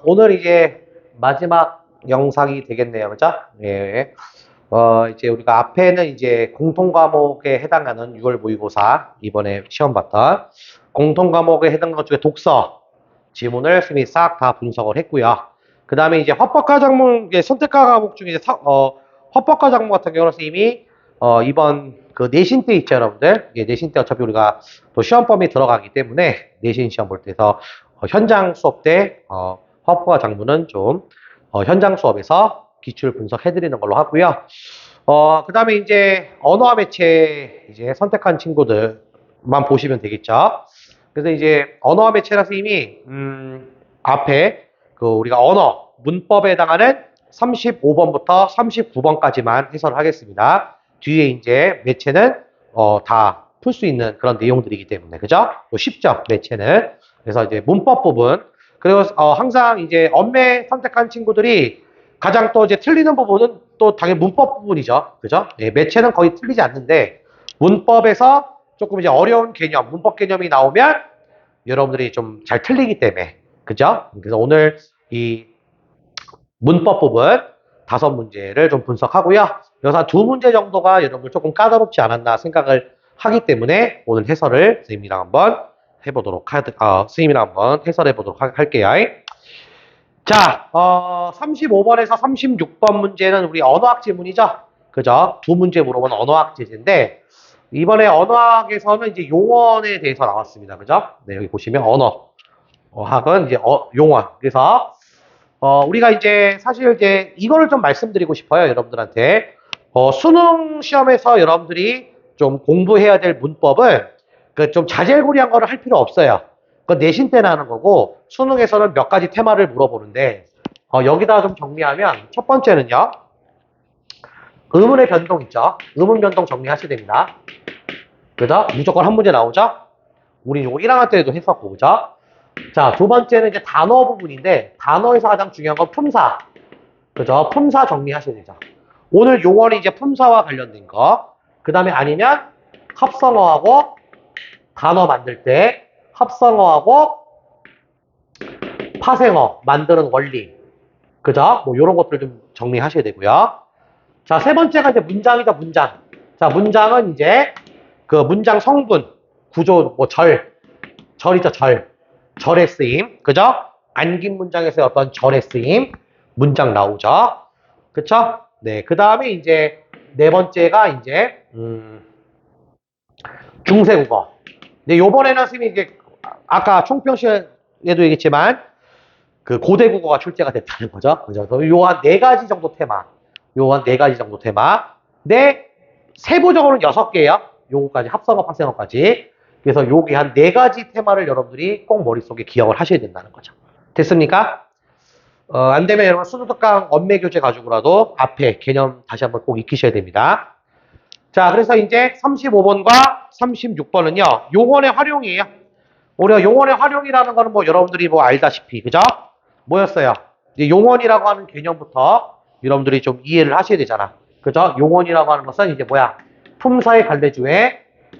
오늘 이제 마지막 영상이 되겠네요. 그죠? 예. 이제 우리가 앞에는 이제 공통과목에 해당하는 6월 모의고사, 이번에 시험 봤던 공통과목에 해당하는 것 중에 독서 지문을 선생님이 싹 다 분석을 했고요. 그 다음에 이제 헌법과 작문, 선택과 과목 중에 헌법과 작문 같은 경우는 선생님이 이번 그 내신 때 있죠, 여러분들. 내신 때 어차피 우리가 또 시험 범위 들어가기 때문에 내신 시험 볼 때서 현장 수업 때 헌법과 작문은 좀 현장 수업에서 기출 분석해드리는 걸로 하고요. 그 다음에 이제 언어와 매체 이제 선택한 친구들만 보시면 되겠죠. 그래서 이제 언어와 매체라 선생님이 앞에 그 우리가 언어 문법에 해당하는 35번부터 39번까지만 해설을 하겠습니다. 뒤에 이제 매체는 다 풀 수 있는 그런 내용들이기 때문에 그죠? 쉽죠 매체는. 그래서 이제 문법 부분 그리고 항상 이제 언매 선택한 친구들이 가장 또 이제 틀리는 부분은 또 당연히 문법 부분이죠. 그죠? 예, 매체는 거의 틀리지 않는데 문법에서 조금 이제 어려운 개념, 문법 개념이 나오면 여러분들이 좀 잘 틀리기 때문에 그죠? 그래서 오늘 이 문법 부분 5문제를 좀 분석하고요. 여기서 한 2문제 정도가 여러분들 조금 까다롭지 않았나 생각을 하기 때문에 오늘 해설을 선생님이랑 한번 해보도록 선생님이랑 한번 해설해 보도록 할게요. 자, 35번에서 36번 문제는 우리 언어학 지문이죠. 그죠? 2문제 물어본 언어학 제재인데 이번에 언어학에서는 이제 용언에 대해서 나왔습니다. 그죠? 네, 여기 보시면 언어학은 이제 용언. 그래서 우리가 이제 사실 이제 이거를 좀 말씀드리고 싶어요. 여러분들한테. 수능 시험에서 여러분들이 좀 공부해야 될 문법은 그 좀 자질구레한 거를 할 필요 없어요. 그 내신 때나 하는 거고 수능에서는 몇 가지 테마를 물어보는데 여기다 좀 정리하면 첫 번째는요. 의문의 변동 있죠. 의문 변동 정리하셔야 됩니다. 그죠? 무조건 한 문제 나오죠? 우리 이거 1학년 때도 했었고 그죠? 자, 2번째는 이제 단어 부분인데 단어에서 가장 중요한 건 품사. 그죠? 품사 정리하셔야 되죠. 오늘 용어는 이제 품사와 관련된 거. 그 다음에 아니면 합성어하고 단어 만들 때 합성어하고 파생어 만드는 원리. 그죠? 뭐 요런 것들 좀 정리하셔야 되고요. 자, 3번째가 이제 문장이죠, 문장. 자, 문장은 이제 그 문장 성분, 구조, 뭐 절이죠, 절의 쓰임. 그죠? 안긴 문장에서의 어떤 절의 쓰임. 문장 나오죠. 그쵸? 네. 그 다음에 이제 4번째가 이제, 중세국어. 근데 요번에는 선생님이 이제, 아까 총평 시간에도 얘기했지만, 그 고대국어가 출제가 됐다는 거죠. 그죠? 요 한 4가지 정도 테마. 요 한 4가지 정도 테마. 근데, 세부적으로는 6개예요. 요거까지, 합성어, 파생어까지. 그래서 여기 한 4가지 테마를 여러분들이 꼭 머릿속에 기억을 하셔야 된다는 거죠. 됐습니까? 안 되면 여러분 수능특강 언매 교재 가지고라도 앞에 개념 다시 한번 꼭 익히셔야 됩니다. 자, 그래서 이제 35번과 36번은요, 용언의 활용이에요. 우리가 용언의 활용이라는 거는 뭐 여러분들이 뭐 알다시피, 그죠? 뭐였어요? 이제 용언이라고 하는 개념부터 여러분들이 좀 이해를 하셔야 되잖아. 그죠? 용언이라고 하는 것은 이제 뭐야? 품사의 갈래주에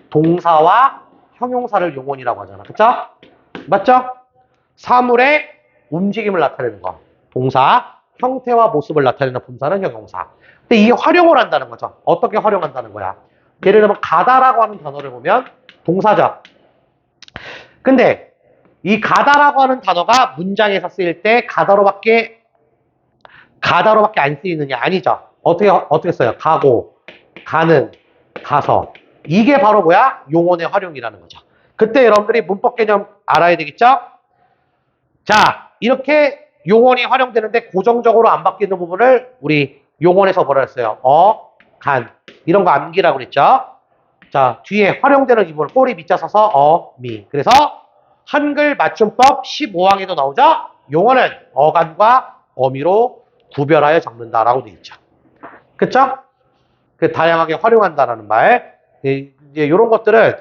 동사와 형용사를 용언이라고 하잖아. 그쵸? 맞죠? 사물의 움직임을 나타내는 거. 동사, 형태와 모습을 나타내는 품사는 형용사. 근데 이게 활용을 한다는 거죠. 어떻게 활용한다는 거야? 예를 들면 가다라고 하는 단어를 보면 동사죠. 근데 이 가다라고 하는 단어가 문장에서 쓰일 때 가다로밖에 안 쓰이느냐? 아니죠. 어떻게 써요? 가고, 가는, 가서. 이게 바로 뭐야? 용언의 활용이라는 거죠. 그때 여러분들이 문법 개념 알아야 되겠죠? 자, 이렇게 용언이 활용되는데 고정적으로 안 바뀌는 부분을 우리 용언에서 뭐라 했어요? 간. 이런 거 암기라고 그랬죠? 자, 뒤에 활용되는 기본을 꼬리 밑자 서서 미. 그래서 한글 맞춤법 15항에도 나오죠? 용언은 어간과 어미로 구별하여 적는다라고 되어 있죠. 그쵸? 그 다양하게 활용한다라는 말. 이제 이런 것들은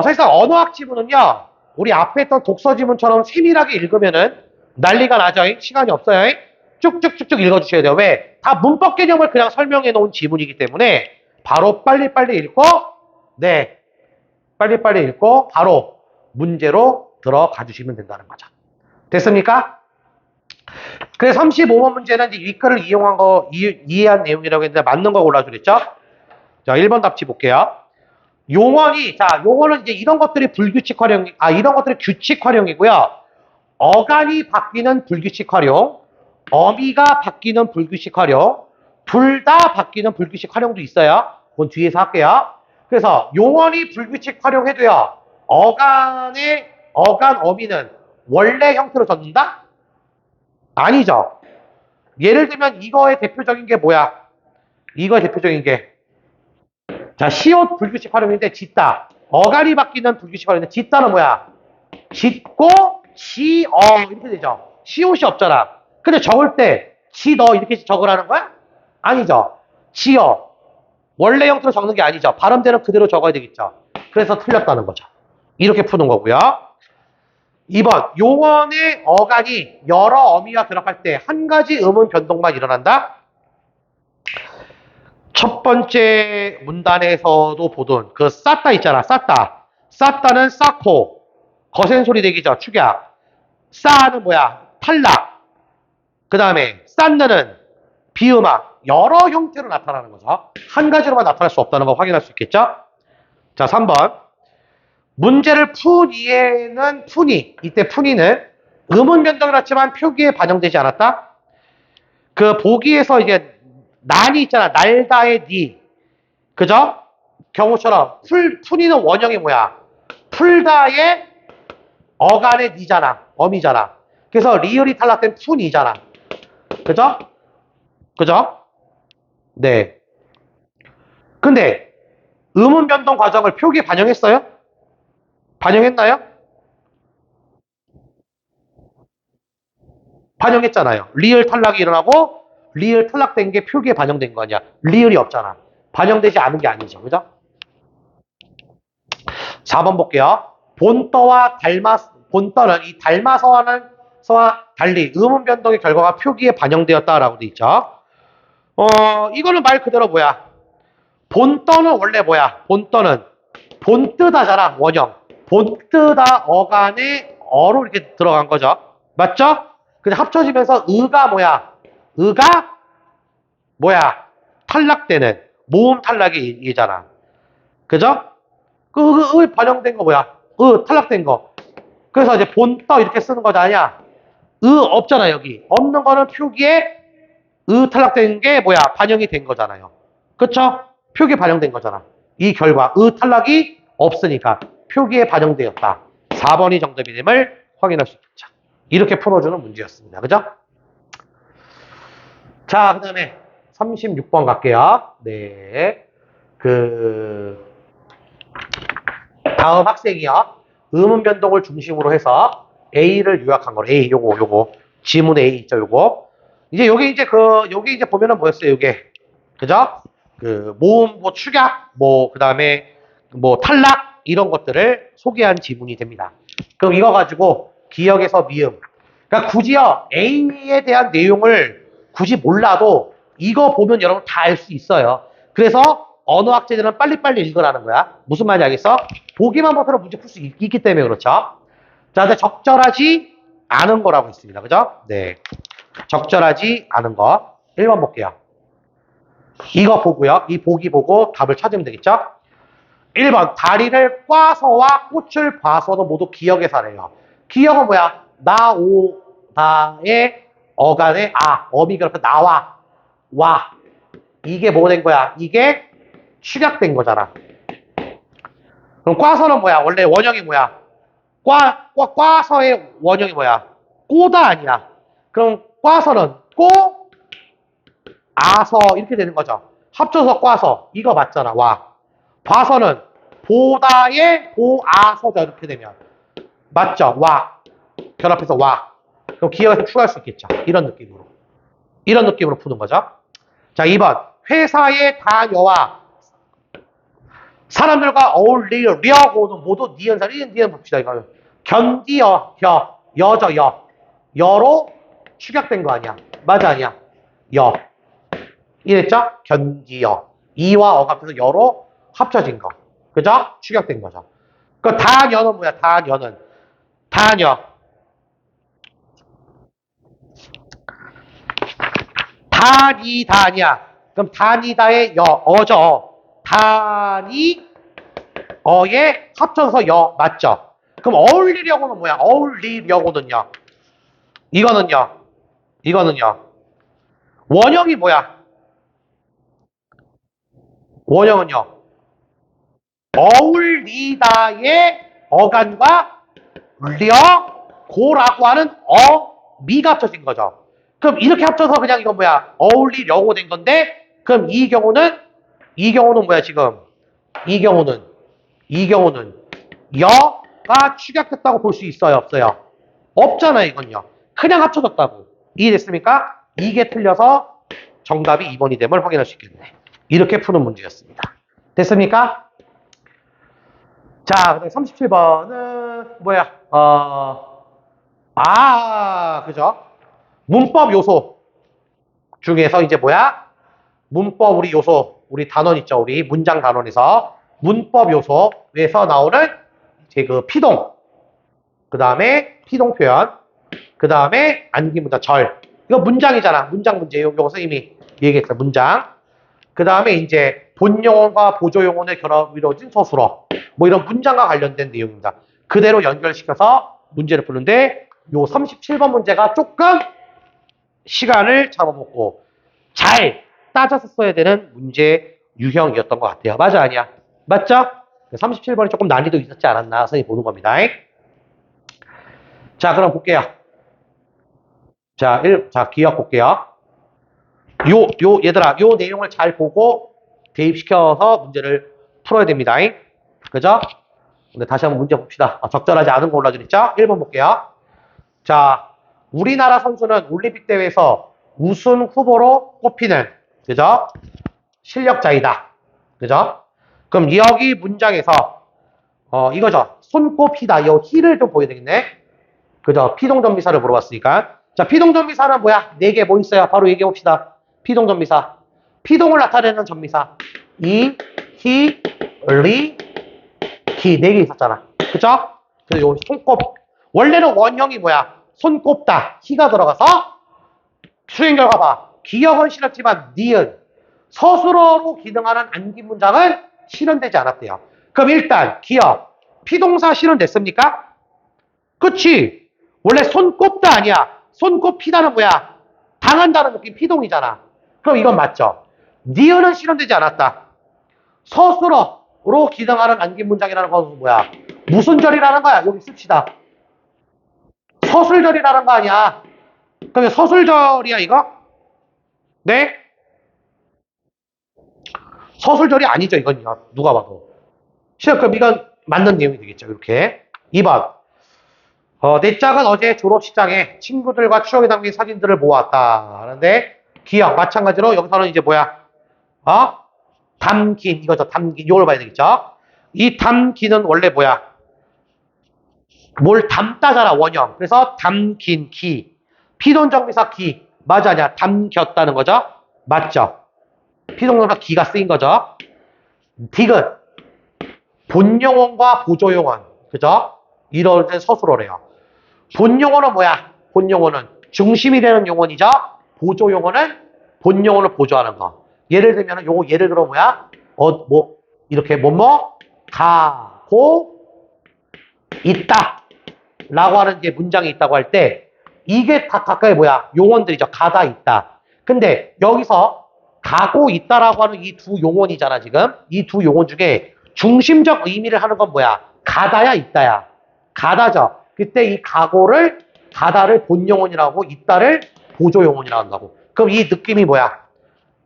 사실상 언어학 지문은요. 우리 앞에 했던 독서 지문처럼 세밀하게 읽으면은 난리가 나죠. 시간이 없어요. 쭉쭉쭉쭉 읽어주셔야 돼요. 왜? 다 문법 개념을 그냥 설명해 놓은 지문이기 때문에 바로 빨리빨리 읽고 네, 빨리빨리 읽고 바로 문제로 들어가 주시면 된다는 거죠. 됐습니까? 그래서 35번 문제는 이제 윗글을 이용한 거, 이해한 내용이라고 했는데 맞는 거 골라주랬죠? 자, 1번 답지 볼게요. 용언이, 자, 용언은 이제 이런 것들이 불규칙 활용, 이런 것들이 규칙 활용이고요. 어간이 바뀌는 불규칙 활용, 어미가 바뀌는 불규칙 활용, 둘 다 바뀌는 불규칙 활용도 있어요. 그건 뒤에서 할게요. 그래서 용언이 불규칙 활용해도요. 어간 어미는 원래 형태로 젖는다? 아니죠. 예를 들면 이거의 대표적인 게 뭐야? 이거의 대표적인 게 자, 시옷 불규칙 활용인데 짓다. 어간이 바뀌는 불규칙 활용인데 짓다는 뭐야? 짓고 지어 이렇게 되죠. 시옷이 없잖아. 근데 적을 때 지너 이렇게 적으라는 거야? 아니죠. 지어 원래 형태로 적는 게 아니죠. 발음대로 그대로 적어야 되겠죠. 그래서 틀렸다는 거죠. 이렇게 푸는 거고요. 2번 용언의 어간이 여러 어미와 결합할 때 한 가지 음운 변동만 일어난다. 첫 번째 문단에서도 보던 그 쌌다 있잖아. 쌌다. 쌌다는 쌓고 거센 소리 내기죠. 축약. 싸는 뭐야? 탈락. 그 다음에 싼느는 비음악. 여러 형태로 나타나는 거죠. 한 가지로만 나타날 수 없다는 거 확인할 수 있겠죠? 자, 3번. 문제를 푼 이에는 푼이. 이때 푼이는 음운 변동이 났지만 표기에 반영되지 않았다. 그 보기에서 이제 난이 있잖아. 날다의 니. 그죠? 경우처럼 푼이는 원형이 뭐야? 풀다의 어간의 니잖아. 어미잖아. 그래서 리을이 탈락된 푼이잖아. 그죠? 그죠? 네. 근데 음운 변동 과정을 표기에 반영했어요? 반영했나요? 반영했잖아요. 리을 탈락이 일어나고 리을 탈락된 게 표기에 반영된 거 아니야. 리을이 없잖아. 반영되지 않은 게 아니죠. 그죠? 4번 볼게요. 본떠는 이 닮아서와 달리 음운 변동의 결과가 표기에 반영되었다라고 돼 있죠. 이거는 말 그대로 뭐야? 본떠는 원래 뭐야? 본떠는 본뜨다잖아. 원형. 본뜨다 어간에 어로 이렇게 들어간 거죠. 맞죠? 근데 합쳐지면서 의가 뭐야? 의가 뭐야? 탈락되는 모음 탈락의 얘잖아. 그죠? 의 반영된 거 뭐야? 탈락된 거. 그래서 이제 본떠 이렇게 쓰는 거지 아니야? 없잖아 여기. 없는 거는 표기에 탈락된 게 뭐야? 반영이 된 거잖아요. 그쵸? 표기에 반영된 거잖아. 이 결과 탈락이 없으니까 표기에 반영되었다. 4번이 정답이 됨을 확인할 수 있겠죠. 이렇게 풀어주는 문제였습니다. 그죠? 자, 그 다음에 36번 갈게요. 네. 다음 학생이요. 음운 변동을 중심으로 해서 A를 요약한 거로. A, 요거. 지문 A 있죠, 요거. 이제 요게 이제 보면은 뭐였어요, 요게. 그죠? 모음, 축약, 그 다음에 탈락, 이런 것들을 소개한 지문이 됩니다. 그럼 이거 가지고 기억에서 미음. 그러니까 굳이요, A에 대한 내용을 굳이 몰라도 이거 보면 여러분 다 알 수 있어요. 그래서 언어학자들은 빨리빨리 읽으라는 거야. 무슨 말인지 알겠어? 보기만 보더라도 문제 풀 수 있기 때문에 그렇죠. 자, 근데 적절하지 않은 거라고 있습니다. 그죠? 네. 적절하지 않은 거. 1번 볼게요. 이거 보고요. 이 보기 보고 답을 찾으면 되겠죠? 1번 다리를 꽈서와 꽃을 봐서도 모두 기억의 사례예요. 기억은 뭐야? 나의 어간에 어미 그렇게 나와 와 이게 뭐 된 거야? 이게 축약된 거잖아. 그럼 꽈서는 뭐야? 원래 원형이 뭐야? 꽈서의 원형이 뭐야? 꼬다 아니야. 그럼 꽈서는 아서 이렇게 되는 거죠. 합쳐서 꽈서 이거 맞잖아. 와. 봐서는 보다의 보아서죠. 이렇게 되면 맞죠? 와. 결합해서 와. 그럼 기억에서 추가할 수 있겠죠. 이런 느낌으로 푸는 거죠. 자, 2번 회사의 다녀와 사람들과 어울리려고는 모두 니은사 니은 봅시다. 이거 견디어 여죠. 여로 축약된 거 아니야. 맞아 아니야. 여 이랬죠? 견디어 이와 어가 합해서 여로 합쳐진 거. 그죠? 축약된 거죠. 그 다녀는 뭐야? 다녀 다니다 아니야. 그럼 다니다의 어죠. 다니 어에 합쳐서 맞죠? 그럼 어울리려고는 뭐야? 어울리려고는요. 이거는요. 원형이 뭐야? 원형은요. 어울리다의 어간과 고라고 하는 미가 합쳐진 거죠. 그럼 이렇게 합쳐서 그냥 이건 뭐야? 어울리려고 된 건데, 그럼 이 경우는 뭐야, 지금? 이 경우는 여가 축약됐다고 볼 수 있어요, 없어요? 없잖아요, 이건요. 그냥 합쳐졌다고. 이해됐습니까? 이게 틀려서 정답이 2번이 됨을 확인할 수 있겠네. 이렇게 푸는 문제였습니다. 됐습니까? 자, 그다음 37번은 뭐야? 그죠? 문법 요소 중에서 이제 뭐야? 문법 우리 요소, 우리 단원 있죠? 우리 문장 단원에서 문법 요소에서 나오는 이제 그 피동, 그 다음에 피동 표현, 그 다음에 안기문자 절. 이거 문장이잖아. 문장 문제. 요거 선생님이 얘기했어. 문장. 그 다음에 이제 본용어과 보조용어의 결합으로 이루어진 서술어. 뭐 이런 문장과 관련된 내용입니다. 그대로 연결시켜서 문제를 푸는데 요 37번 문제가 조금 시간을 잡아먹고 잘 따져서 써야 되는 문제 유형이었던 것 같아요. 맞아, 아니야? 맞죠? 37번이 조금 난이도 있었지 않았나 선생님이 보는 겁니다. 자, 그럼 볼게요. 자, 기억 볼게요. 얘들아, 요 내용을 잘 보고 대입시켜서 문제를 풀어야 됩니다. 그죠? 근데 다시 한번 문제 봅시다. 적절하지 않은 거 올라주랬죠? 1번 볼게요. 자, 우리나라 선수는 올림픽 대회에서 우승 후보로 꼽히는, 그죠? 실력자이다. 그죠? 그럼 여기 문장에서, 이거죠. 손꼽히다. 이 히를 좀 보여야 되겠네. 그죠? 피동전미사를 물어봤으니까. 자, 피동전미사는 뭐야? 4개 뭐 있어요? 바로 얘기해 봅시다. 피동전미사. 피동을 나타내는 전미사. 이, 히, 리, 기. 4개 있었잖아. 그죠? 그래서 요 손꼽. 원래는 원형이 뭐야? 손꼽다. 히가 들어가서 수행 결과 봐. 기억은 실었지만 니은. 서술어로 기능하는 안긴 문장은 실현되지 않았대요. 그럼 일단 기억. 피동사 실현됐습니까? 그치? 원래 손꼽다 아니야. 손꼽히다는 뭐야? 당한다는 느낌 피동이잖아. 그럼 이건 맞죠? 니은은 실현되지 않았다. 서술어로 기능하는 안긴 문장이라는 것은 뭐야? 무슨 절이라는 거야? 여기 씁시다. 서술절이라는 거 아니야. 그러면 서술절이야 이거? 네? 서술절이 아니죠 이건 누가 봐도. 그럼 이건 맞는 내용이 되겠죠. 이렇게. 2번. 내 짝은 어제 졸업식장에 친구들과 추억에 담긴 사진들을 모았다. 하는데 기억 마찬가지로 여기서는 이제 뭐야? 담긴 이거죠. 담긴 이걸 봐야 되겠죠. 이 담긴은 원래 뭐야? 뭘 담다잖아 원형. 그래서 담긴 기. 피동정비사 기. 맞아 아니야? 담겼다는 거죠. 맞죠? 피동정비사 기가 쓰인 거죠. 디귿. 본용어과 보조용어. 그죠? 이럴 때 서술어래요. 본용어는 뭐야? 본용어는 중심이 되는 용어이죠. 보조용어는 본용어를 보조하는 거. 예를 들면 요거 예를 들어 뭐야? 이렇게 가고 있다 라고 하는 이제 문장이 있다고 할 때 이게 다 가까이 뭐야? 용언들이죠. 가다 있다. 근데 여기서 가고 있다라고 하는 이 두 용언이잖아 지금. 이 두 용언 중에 중심적 의미를 하는 건 뭐야? 가다야 있다야. 가다죠. 그때 이 가다를 본용언이라고 있다를 보조용언이라고 한다고. 그럼 이 느낌이 뭐야?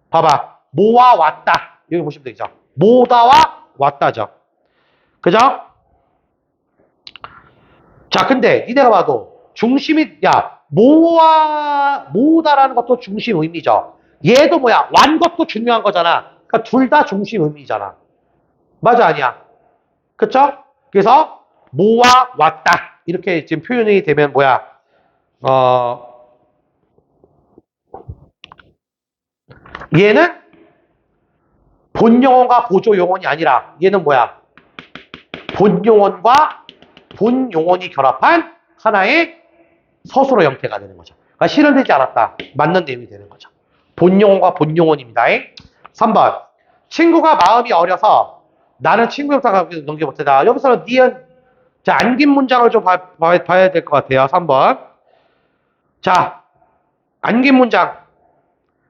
봐봐. 모와 왔다. 여기 보시면 되죠. 모다와 왔다죠. 그죠? 자, 근데 니네가 봐도 중심이 모다라는 것도 중심 의미죠. 얘도 뭐야? 완 것도 중요한 거잖아. 그러니까 둘 다 중심 의미잖아. 맞아 아니야? 그쵸? 그래서 모와 왔다 이렇게 지금 표현이 되면 뭐야? 얘는 본용어가 보조용어이 아니라 얘는 뭐야? 본용어과 본용어이 결합한 하나의 서술어 형태가 되는 거죠. 그러니까 실현되지 않았다. 맞는 내용이 되는 거죠. 본용어가 본용어입니다. 3번. 친구가 마음이 어려서 나는 친구였다가 넘겨 못하다. 여기서는 니은, 자, 안긴 문장을 좀 봐야 될 것 같아요. 3번. 자, 안긴 문장.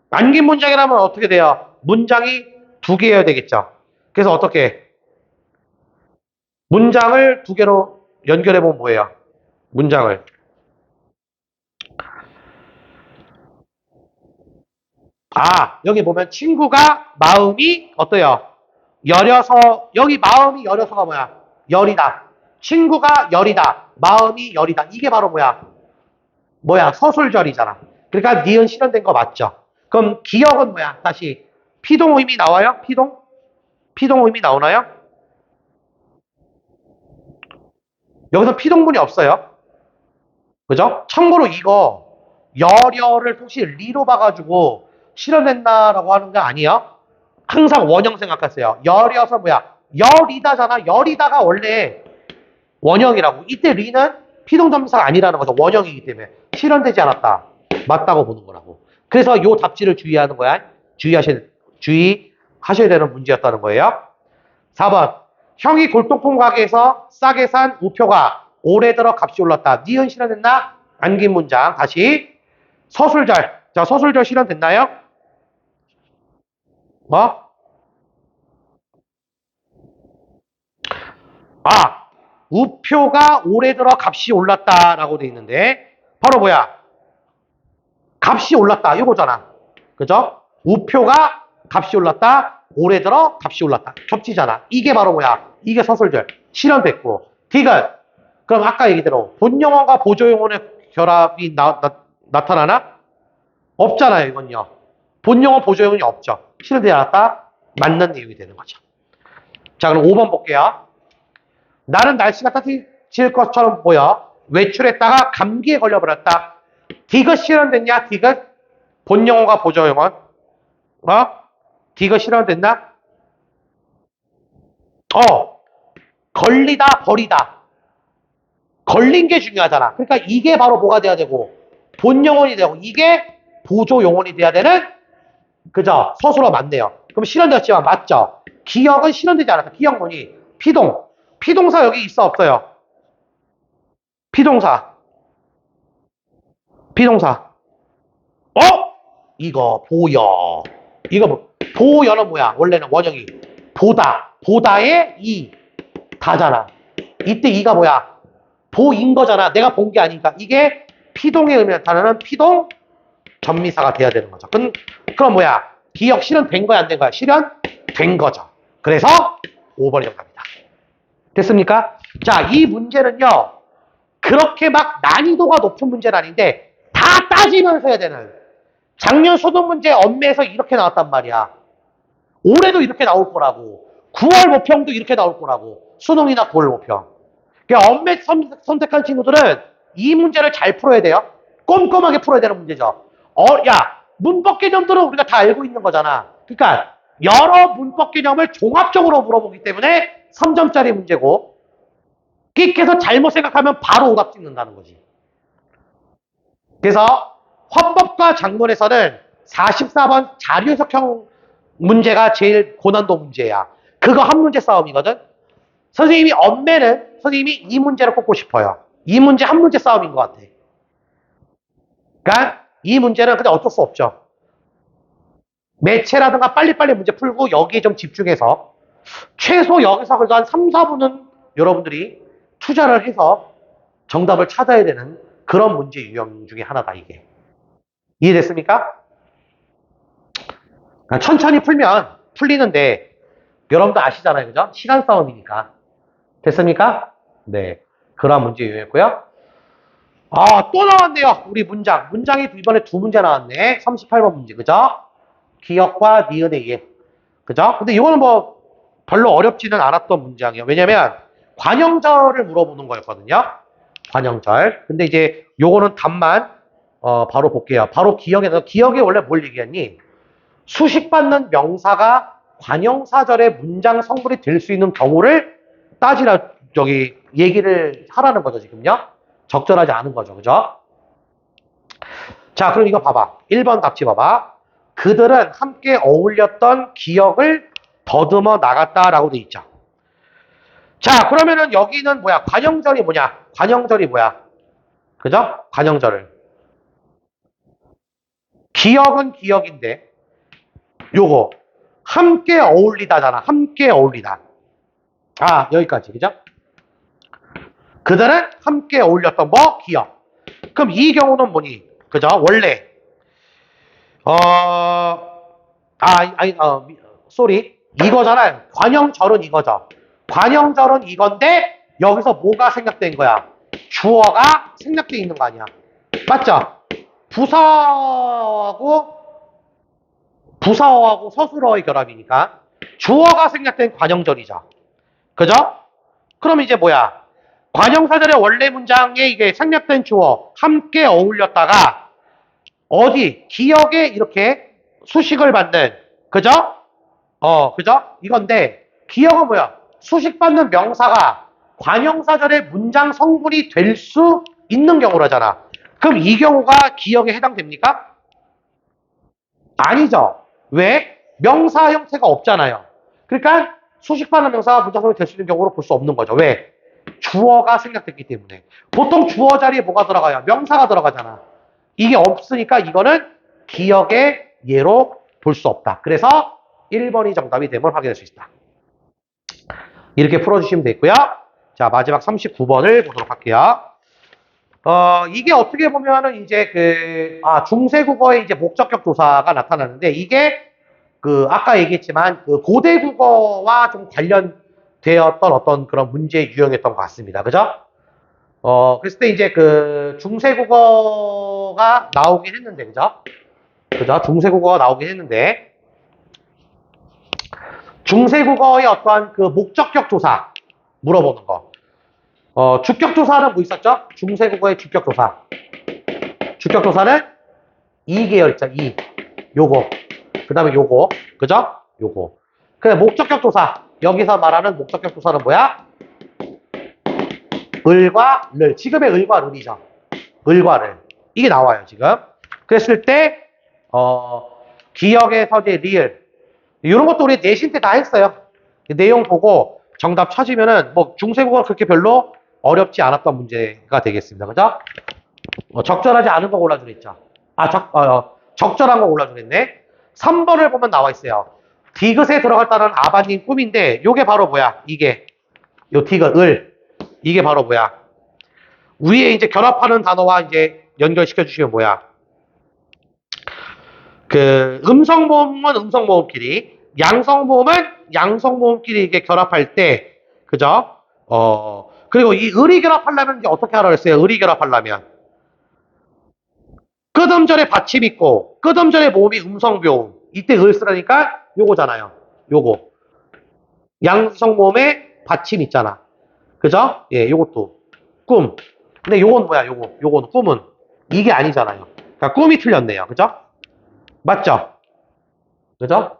안긴 문장이라면 어떻게 돼요? 문장이 두 개여야 되겠죠. 그래서 어떻게? 문장을 두 개로 연결해보면 뭐예요? 문장을. 아, 여기 보면 친구가 마음이 어때요? 여려서, 여기 마음이 여려서가 뭐야? 열이다. 친구가 열이다. 마음이 열이다. 이게 바로 뭐야? 서술절이잖아. 그러니까 니은 실현된 거 맞죠? 그럼 기억은 뭐야? 다시 피동의미 나와요? 피동의미 나오나요? 여기서 피동문이 없어요. 그죠? 참고로 이거 열여를 혹시 리로 봐가지고 실현했나라고 하는 게 아니에요. 항상 원형 생각하세요. 열이어서 뭐야? 열이다잖아. 열이다가 원래 원형이라고. 이때 리는 피동전미사가 아니라는 거죠. 원형이기 때문에 실현되지 않았다. 맞다고 보는 거라고. 그래서 요 답지를 주의하는 거야. 주의하셔야 되는 문제였다는 거예요. 4번. 형이 골동품 가게에서 싸게 산 우표가 올해 들어 값이 올랐다. 니은 실현됐나? 안긴 문장. 다시. 서술절. 자, 서술절 실현됐나요? 뭐? 아, 우표가 올해 들어 값이 올랐다라고 돼 있는데 바로 뭐야? 값이 올랐다. 이거잖아. 그죠? 우표가 값이 올랐다. 올해 들어 값이 올랐다. 겹치잖아. 이게 바로 뭐야? 이게 서술절. 실현됐고. 디귿. 그럼 아까 얘기대로 본용어가 보조용어의 결합이 나타나나? 없잖아요. 이건요. 본용어 보조용어이 없죠. 실현되지 않았다? 맞는 내용이 되는 거죠. 자, 그럼 5번 볼게요. 나는 날씨가 따뜻해질 것처럼 보여 외출했다가 감기에 걸려버렸다. 디귿 실현됐냐? 디귿? 본용어가 보조용어. 디귿 실현됐나? 걸리다, 버리다. 걸린 게 중요하잖아. 그러니까 이게 바로 뭐가 돼야 되고 본용어이 되고 이게 보조용어이 돼야 되는 그죠? 서술어 맞네요. 그럼 실현되었지만 맞죠? 기억은 실현되지 않았다. 기억문이 피동사 여기 있어 없어요? 피동사. 이거 보여. 이거 보여는 뭐야? 원래는 원형이 보다의 다잖아. 이때 이가 뭐야? 보인 거잖아. 내가 본 게 아니니까. 이게 피동의 의미를 나타내는 피동 전미사가 돼야 되는 거죠. 그럼 뭐야? 기억 실현된 거야, 안 된 거야? 실현된 거죠. 그래서 5번이 정답입니다. 됐습니까? 자, 이 문제는요. 그렇게 막 난이도가 높은 문제는 아닌데 다 따지면서 해야 되는 작년 수능 문제 엄매에서 이렇게 나왔단 말이야. 올해도 이렇게 나올 거라고. 9월 모평도 이렇게 나올 거라고. 수능이나 9월 모평. 그러니까 엄매 선택한 친구들은 이 문제를 잘 풀어야 돼요. 꼼꼼하게 풀어야 되는 문제죠. 야, 문법 개념들은 우리가 다 알고 있는 거잖아. 그러니까 여러 문법 개념을 종합적으로 물어보기 때문에 3점짜리 문제고 끽해서 잘못 생각하면 바로 오답 찍는다는 거지. 그래서 화법과 작문에서는 44번 자료 해석형 문제가 제일 고난도 문제야. 그거 한 문제 싸움이거든. 선생님이 엄매는 선생님이 이 문제를 꼽고 싶어요. 이 문제 한 문제 싸움인 것 같아. 그러니까 이 문제는 근데 어쩔 수 없죠. 매체라든가 빨리빨리 문제 풀고 여기에 좀 집중해서 최소 여기서 그래도 한 3, 4분은 여러분들이 투자를 해서 정답을 찾아야 되는 그런 문제 유형 중에 하나다 이게. 이해됐습니까? 천천히 풀면 풀리는데 여러분도 아시잖아요. 그죠? 시간 싸움이니까. 됐습니까? 네. 그런 문제 유형이었고요. 또 나왔네요. 우리 문장. 문장이 이번에 두 문제 나왔네. 38번 문제. 그죠? 기억과 니은의 이해. 그죠? 근데 이거는 뭐 별로 어렵지는 않았던 문장이에요. 왜냐면 관형절을 물어보는 거였거든요. 관형절. 근데 이제 요거는 답만 바로 볼게요. 바로 기억에 원래 뭘 얘기했니? 수식받는 명사가 관형사절의 문장 성분이 될 수 있는 경우를 따지라 저기 얘기를 하라는 거죠, 지금요. 적절하지 않은 거죠. 그죠? 자, 그럼 이거 봐봐. 1번 답지 봐봐. 그들은 함께 어울렸던 기억을 더듬어 나갔다라고 돼 있죠. 자, 그러면은 여기는 뭐야? 관형절이 뭐냐? 관형절이 뭐야? 그죠? 관형절을. 기억은 기억인데, 요거. 함께 어울리다잖아. 함께 어울리다. 아, 여기까지. 그죠? 그들은 함께 어울렸던 뭐? 기억. 그럼 이 경우는 뭐니? 그죠? 원래. 쏘리. 이거잖아요. 관형절은 이거죠. 관형절은 이건데, 여기서 뭐가 생략된 거야? 주어가 생략돼 있는 거 아니야. 맞죠? 부사어하고 서술어의 결합이니까 주어가 생략된 관형절이죠. 그죠? 그럼 이제 뭐야? 관형사절의 원래 문장에 이게 생략된 주어 함께 어울렸다가 어디 기억에 이렇게 수식을 받는 그죠? 그죠? 이건데 기억은 뭐야? 수식받는 명사가 관형사절의 문장 성분이 될 수 있는 경우라잖아. 그럼 이 경우가 기억에 해당됩니까? 아니죠. 왜? 명사 형태가 없잖아요. 그러니까 수식받는 명사가 문장 성분이 될 수 있는 경우로 볼 수 없는 거죠. 왜? 주어가 생략됐기 때문에. 보통 주어 자리에 뭐가 들어가요? 명사가 들어가잖아. 이게 없으니까 이거는 기억의 예로 볼 수 없다. 그래서 1번이 정답이 됨을 확인할 수 있다. 이렇게 풀어주시면 되고요. 자, 마지막 39번을 보도록 할게요. 이게 어떻게 보면은 이제 중세국어의 이제 목적격 조사가 나타나는데 이게 아까 얘기했지만 고대 국어와 좀 관련되었던 어떤 그런 문제 유형이었던 것 같습니다. 그죠? 그랬을 때 이제 중세국어가 나오긴 했는데, 그죠? 그죠? 중세국어가 나오긴 했는데, 중세국어의 어떠한 목적격 조사 물어보는 거. 주격조사는 뭐 있었죠? 중세국어의 주격조사. 주격조사는 이 계열이죠. 이. 요거. 그 다음에 요거. 그죠? 요거. 그래, 목적격 조사. 여기서 말하는 목적격 조사는 뭐야? 을과 를. 지금의 을과 를이죠. 을과 를. 이게 나와요, 지금. 그랬을 때, 기억의 서재 리을. 이런 것도 우리 내신 때 다 했어요. 내용 보고 정답 찾으면은, 중세국어는 그렇게 별로 어렵지 않았던 문제가 되겠습니다. 그죠? 적절하지 않은 거 골라주겠죠. 적절한 거 골라주겠네. 3번을 보면 나와 있어요. 디귿에 들어갔다는 아바님 꿈인데, 요게 바로 뭐야? 요 디귿, 을. 이게 바로 뭐야? 위에 이제 결합하는 단어와 이제 연결시켜 주시면 뭐야? 음성모음은 음성모음끼리, 양성모음은 양성모음끼리 이게 결합할 때, 그죠? 그리고 이 을이 결합하려면 이제 어떻게 하라고 했어요? 을이 결합하려면. 끄듬절에 받침 있고, 끄듬절에 모음이 음성묘음. 이때 을 쓰라니까 요거잖아요. 요거. 양성모음에 받침 있잖아. 그죠? 예, 요것도. 꿈. 근데 요건 뭐야, 요거는 꿈은. 이게 아니잖아요. 그러니까 꿈이 틀렸네요. 그죠? 맞죠? 그죠?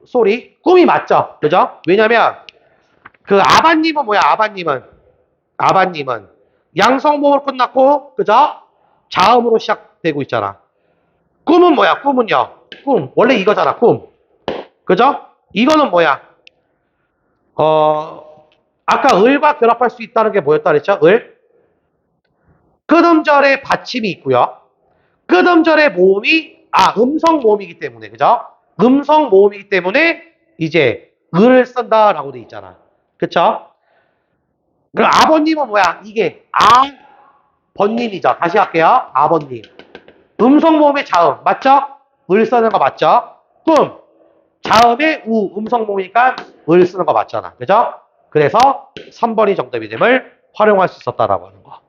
쏘리. 꿈이 맞죠? 그죠? 왜냐면, 아바님은 뭐야, 아바님은. 양성모음으로 끝났고, 그죠? 자음으로 시작되고 있잖아. 꿈은 뭐야, 꿈은요? 꿈. 원래 이거잖아, 꿈. 그죠? 이거는 뭐야? 아까 을과 결합할 수 있다는 게 뭐였다 그랬죠? 을. 끄듬절에 받침이 있고요. 끄듬절에 모음이, 음성 모음이기 때문에, 그죠? 음성 모음이기 때문에, 이제, 을을 쓴다라고 돼 있잖아. 그쵸? 그럼 아버님은 뭐야? 이게, 번님이죠. 다시 할게요. 아버님. 음성 모음의 자음. 맞죠? 을 쓰는 거 맞죠? 꿈. 자음의 음성 모음이니까 을 쓰는 거 맞잖아. 그죠? 그래서 3번이 정답이 됨을 활용할 수 있었다라고 하는 거.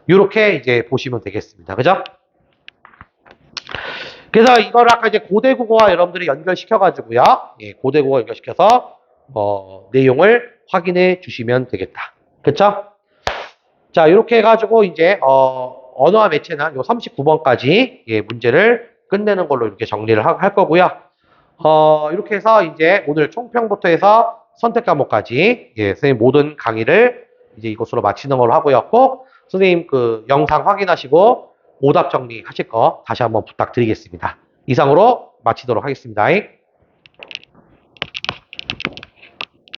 이렇게 이제 보시면 되겠습니다. 그죠? 그래서 이걸 아까 이제 고대 국어와 여러분들이 연결시켜가지고요. 예, 고대 국어 연결시켜서, 내용을 확인해 주시면 되겠다. 그쵸? 자, 이렇게 해가지고 이제, 언어와 매체는 요 39번까지, 예, 문제를 끝내는 걸로 이렇게 정리를 할 거고요. 이렇게 해서 이제 오늘 총평부터 해서 선택 과목까지, 예, 선생님 모든 강의를 이제 이것으로 마치는 걸로 하고요. 꼭 선생님 영상 확인하시고, 오답 정리하실 거 다시 한번 부탁드리겠습니다. 이상으로 마치도록 하겠습니다.